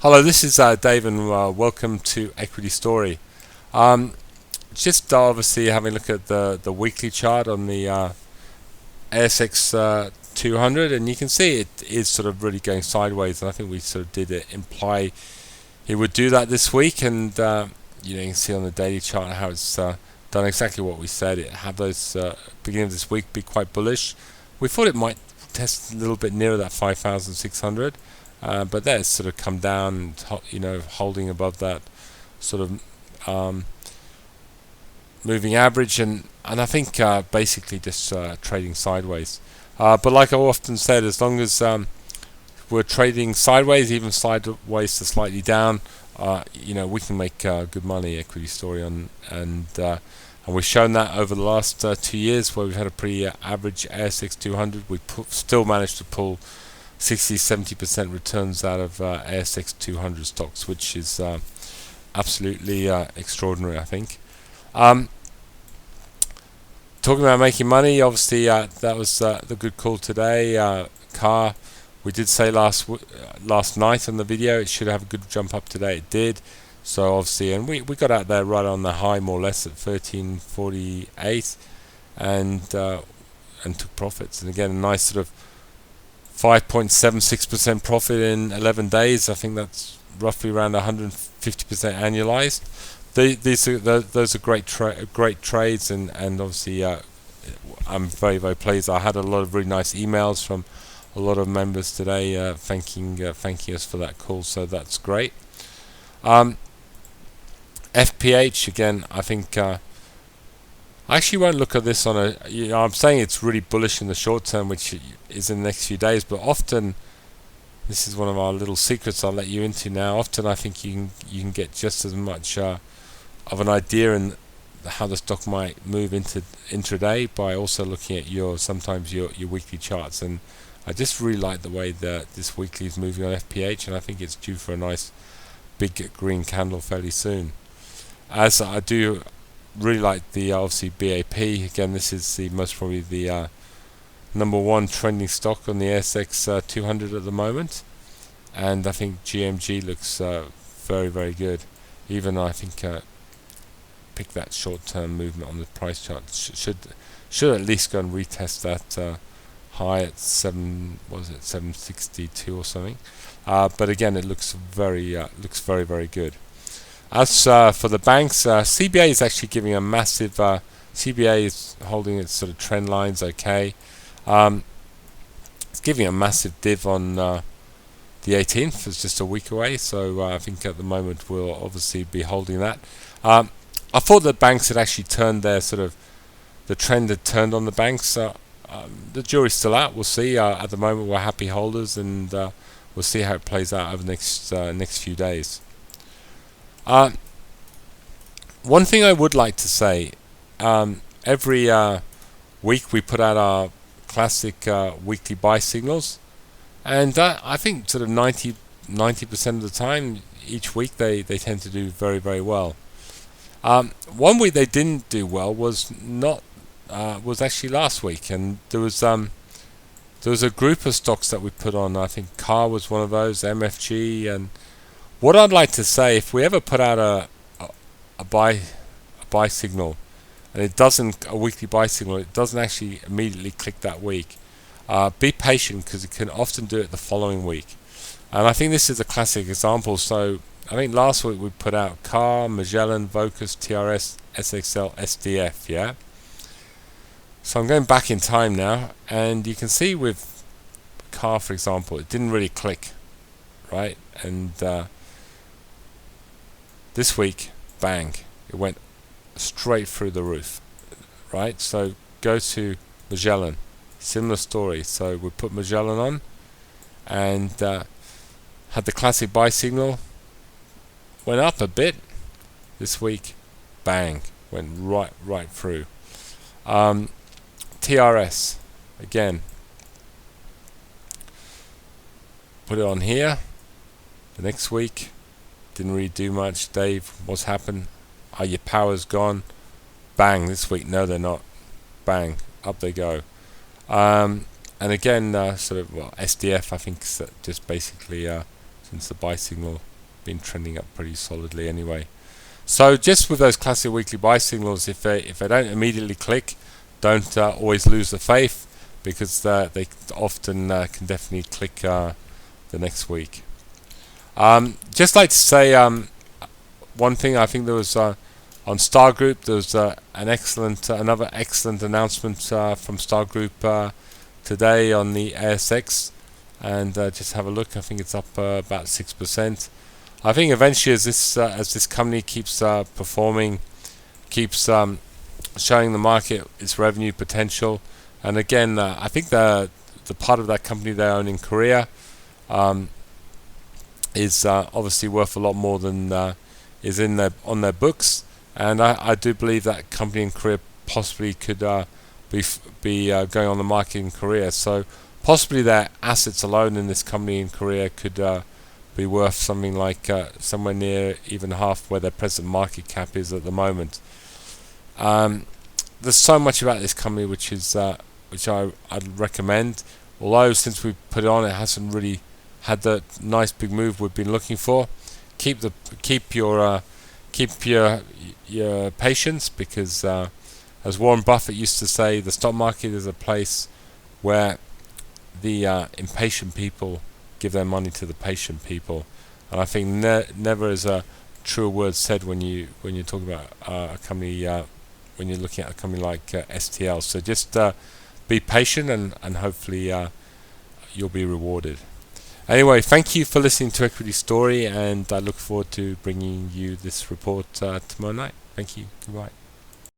Hello, this is Dave, and welcome to Equity Story. Um, just obviously having a look at the weekly chart on the ASX 200, and you can see it is sort of really going sideways. And I think we sort of did imply he would do that this week, and you can see on the daily chart how it's done exactly what we said. It had those beginning of this week be quite bullish. We thought it might test a little bit nearer that 5,600. But that's sort of come down, holding above that sort of moving average, and I think basically just trading sideways. But like I often said, as long as we're trading sideways, even sideways to slightly down, we can make good money. Equity Story and we've shown that over the last 2 years, where we've had a pretty average ASX 200. We still managed to pull 60-70% returns out of ASX 200 stocks, which is absolutely extraordinary, I think. Talking about making money, obviously that was the good call today. Car, we did say last night on the video it should have a good jump up today. It did. So obviously, and we got out there right on the high, more or less at 13.48, and took profits. And again, a nice sort of 5.76% profit in 11 days. I think that's roughly around 150% annualized. Those are great trades, and obviously I'm very, very pleased. I had a lot of really nice emails from a lot of members today thanking us for that call, so that's great. FPH, again, I think I actually won't look at this on a. I'm saying it's really bullish in the short term, which is in the next few days. But often, this is one of our little secrets I'll let you into now. Often, I think you can get just as much of an idea in how the stock might move into intraday by also looking at sometimes your weekly charts. And I just really like the way that this weekly is moving on FPH, and I think it's due for a nice big green candle fairly soon. As I do really like the obviously BAP. Again, this is the most probably the number one trending stock on the ASX 200 at the moment, and I think GMG looks very, very good. Even I think pick that short-term movement on the price chart should at least go and retest that high at 762 or something. But again, it looks very very good. As for the banks, CBA is actually giving a massive. CBA is holding its sort of trend lines okay. It's giving a massive div on the 18th. It's just a week away, so I think at the moment we'll obviously be holding that. I thought that banks had actually turned their sort of the trend had turned on the banks. The jury's still out. We'll see. At the moment, we're happy holders, and we'll see how it plays out over the next few days. One thing I would like to say, every week we put out our classic weekly buy signals, and I think sort of 90% of the time each week they tend to do very, very well. One week they didn't do well was actually last week, and there was a group of stocks that we put on. I think Car was one of those, MFG, and what I'd like to say, if we ever put out a buy signal, and a weekly buy signal, it doesn't actually immediately click that week. Be patient, because it can often do it the following week. And I think this is a classic example. So I think last week we put out Car, Magellan, Vocus, TRS, SXL, SDF. Yeah. So I'm going back in time now, and you can see with Car, for example, it didn't really click, right? And this week, bang, it went straight through the roof, right? So go to Magellan, similar story. So we put Magellan on, and had the classic buy signal, went up a bit. This week, bang, went right through. TRS, again, put it on here. The next week, didn't really do much. Dave, what's happened? Are your powers gone? Bang, this week, no they're not. Bang, up they go. And again, SDF, I think, just basically since the buy signal been trending up pretty solidly anyway. So just with those classic weekly buy signals, if they don't immediately click, don't always lose the faith, because they often can definitely click the next week. Just like to say one thing. I think there was on Star Group, there was another excellent announcement from Star Group today on the ASX, and just have a look. I think it's up about 6%. I think eventually, as this company keeps performing, keeps showing the market its revenue potential, and again, I think the part of that company they own in Korea is obviously worth a lot more than is on their books, and I do believe that company in Korea possibly could be going on the market in Korea. So possibly their assets alone in this company in Korea could be worth something like somewhere near even half where their present market cap is at the moment. There's so much about this company which I'd recommend. Although since we put it on, it hasn't really had the nice big move we've been looking for. Keep your patience, because as Warren Buffett used to say, the stock market is a place where the impatient people give their money to the patient people, and I think never is a truer word said when you're talking about a company, when you're looking at a company like STL. So just be patient, and hopefully you'll be rewarded. Anyway, thank you for listening to Equity Story, and I look forward to bringing you this report tomorrow night. Thank you. Goodbye.